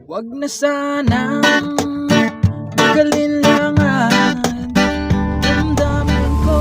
Wag na sanang magalinlangan, damdamin ko.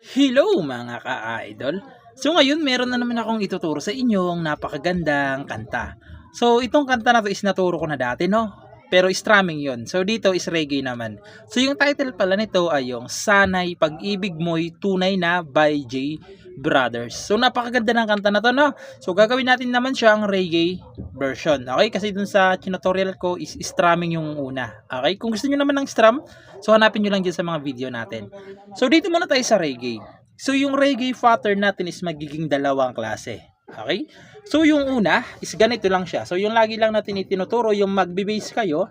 Hello mga ka-idol! So ngayon meron na naman akong ituturo sa inyong napakagandang kanta. So itong kanta na to is naturo ko na dati, no? Pero strumming yon. So dito is reggae naman. So yung title pala nito ay yung Sana'y Pag-ibig Mo'y Tunay Na by J Brothers. So napakaganda ng kanta na to, no? So gagawin natin naman siyang reggae version. Okay? Kasi dun sa tutorial ko is strumming yung una. Okay? Kung gusto niyo naman ng strum, so hanapin niyo lang dyan sa mga video natin. So dito muna tayo sa reggae. So yung reggae pattern natin is magiging dalawang klase. Okay? So yung una is ganito lang siya. So yung lagi lang natin itinuturo, yung magbe-bass kayo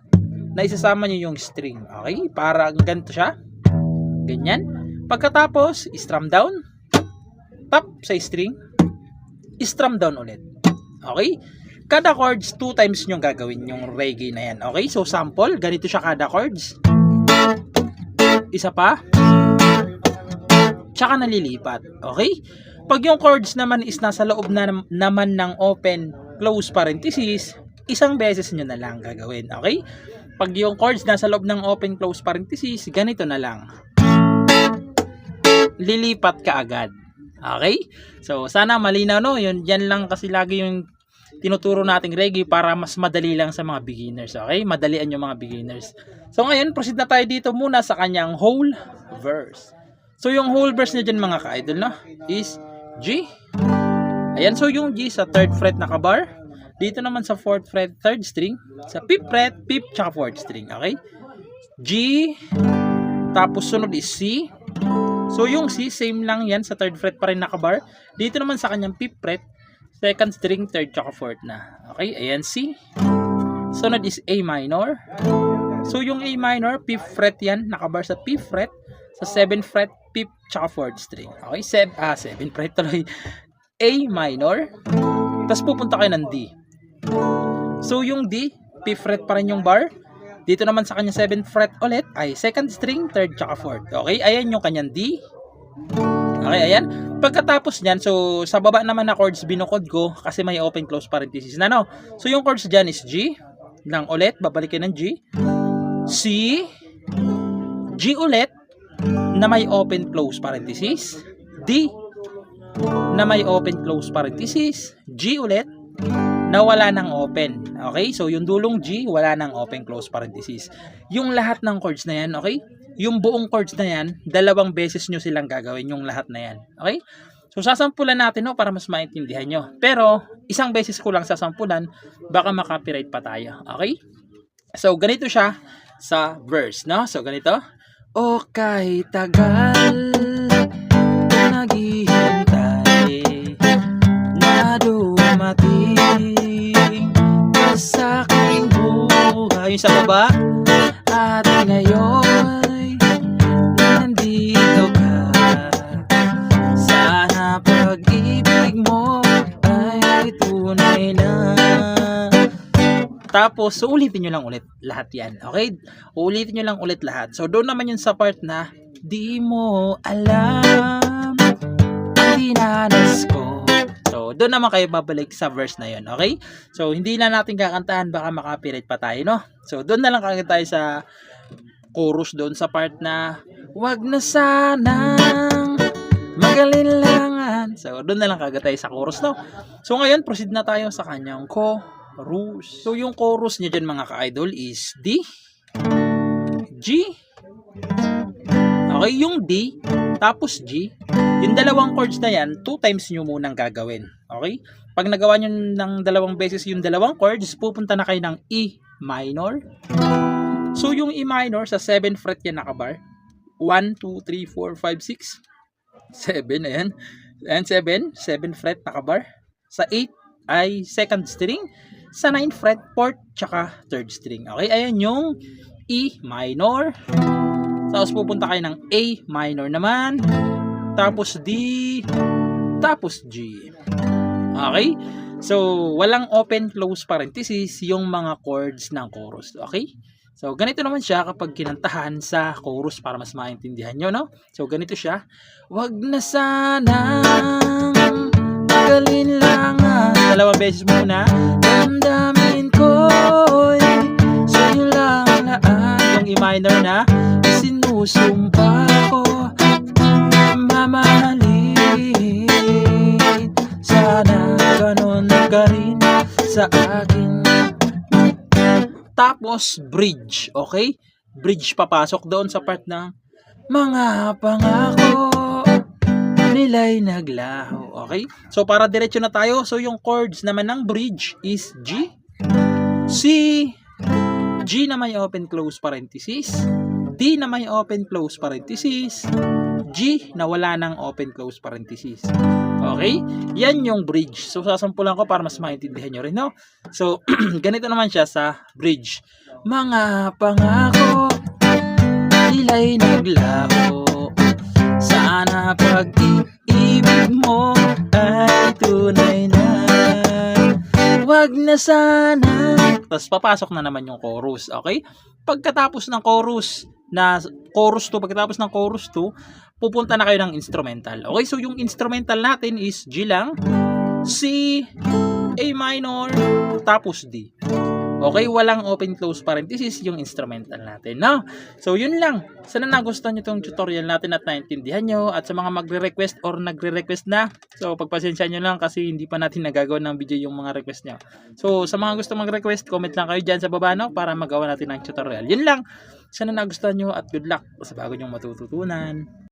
na isasama niyo yung string. Okay? Para ganito siya. Ganyan. Pagkatapos, strum down, tap sa string, strum down ulit. Okay? Kada chords 2 times nyo gagawin yung reggae na yan. Okay? So sample, ganito siya kada chords. Isa pa. Tsaka nalilipat. Okay? Pag yung chords naman is nasa loob na naman ng open, close parenthesis, isang beses nyo na lang gagawin. Okay? Pag yung chords nasa loob ng open, close parenthesis, ganito na lang. Lilipat ka agad. Okay? So, sana malinaw, no? Yan lang kasi lagi yung tinuturo nating reggae para mas madali lang sa mga beginners. Okay? Madalian yung mga beginners. So, ngayon, proceed na tayo dito muna sa kanyang whole verse. So, yung whole verse niya dyan mga ka-idol, no? Is G. Ayan, so yung G sa 3rd fret na kabar. Dito naman sa 4th fret, 3rd string. Sa 5th fret, 5th, tsaka 4th string. Okay? G. Tapos sunod is C. So yung C, same lang yan sa 3rd fret pa rin na kabar. Dito naman sa kanyang 5th fret, 2nd string, 3rd, tsaka 4th na. Okay? Ayan, C. Sunod is A minor. So yung A minor, 5th fret yan, nakabar sa 5th fret. Sa 7th fret, 5th, tsaka 4th string. Okay? 7th fret tuloy. A minor. Tapos pupunta kayo ng D. So yung D, 5th fret pa rin yung bar. Dito naman sa kanyang 7th fret ulit ay 2nd string, 3rd, tsaka 4th. Okay? Ayan yung kanyang D. Okay, ayan. Pagkatapos niyan, so sa baba naman na chords binukod ko kasi may open close parenthesis na, no? So yung chords dyan is G. Lang ulit, babalikin ng G. C. G ulit na may open close parenthesis. D na may open close parenthesis. G ulit na wala ng open. Okay? So yung dulong G wala ng open close parenthesis. Yung lahat ng chords na yan, okay? Yung buong chords na yan, dalawang beses nyo silang gagawin yung lahat na yan. Okay? So sasampulan natin, no, para mas maintindihan nyo. Pero isang beses ko lang sasampulan, baka makapiright pa tayo. Okay? So ganito siya sa verse, no? So ganito. O kahit tagal naghihintay na dumating sa aking buhay. Yung sa baba. At ngayon nandito ka. Sana pag-ibig mo ay tunay na. Tapos, so ulitin nyo lang ulit lahat yan. Okay? Ulitin nyo lang ulit lahat. So, doon naman yun sa part na di mo alam ang dinanas ko. So, doon naman kayo babalik sa verse na yun. Okay? So, hindi na natin kakantahan. Baka makapiright pa tayo, no? So, doon na lang kagad tayo sa chorus doon sa part na wag na sanang magalinlangan. So, doon na lang kagad tayo sa chorus, no? So, ngayon, proceed na tayo sa kanyang chorus. So, yung chorus niya dyan mga ka-idol is D, G, okay, yung D, tapos G, yung dalawang chords na yan, 2 times nyo munang gagawin. Okay? Pag nagawa nyo ng dalawang beses yung dalawang chords, pupunta na kayo ng E minor. So, yung E minor, sa 7th fret yan nakabar. 1, 2, 3, 4, 5, 6, 7, ayan. And 7th fret nakabar. Sa 8 ay 2nd string. Sa 9th fret, 4th, tsaka 3rd string. Okay, ayan yung E minor. Tapos pupunta kayo ng A minor naman. Tapos D. Tapos G. Okay? So, walang open close parenthesis yung mga chords ng chorus. Okay? So, ganito naman siya kapag kinantahan sa chorus para mas maintindihan nyo, no? So, ganito siya. Wag na sanang tanggalin lang dalawang beses muna. Damdamin ko'y sa'yo lang lahat. Yung E minor na sinusumpa ko, mamahalin. Sana ganon ka rin sa akin. Tapos bridge, okay? Bridge papasok doon sa part ng mga pangako nila'y naglaho. Okay? So para diretso na tayo. So yung chords naman ng bridge is G, C, G na may open close parenthesis, D na may open close parenthesis, G na wala ng open close parenthesis. Okay? Yan yung bridge. So sasampulan ko para mas maintindihan nyo rin, no? So ganito naman siya sa bridge. Mga pangako nila'y naglaho, sana pag-ibig mo ay tunay na, wag na sana. Tapos papasok na naman yung chorus, okay? Pagkatapos ng chorus 2, pagkatapos ng chorus 2, pupunta na kayo ng instrumental. Okay, so yung instrumental natin is G lang, C, A minor, tapos D. Okay, walang open close parenthesis yung instrumental natin, no? So yun lang. Sana nagustuhan nyo itong tutorial natin at naintindihan nyo. At sa mga magre-request or nagre-request na, so pagpasensya nyo lang kasi hindi pa natin nagagawa ng video yung mga request nyo. So sa mga gusto mag-request, comment lang kayo dyan sa baba, no? Para magawa natin ng tutorial. Yun lang. Sana nagustuhan nyo at good luck sa bago nyong matututunan.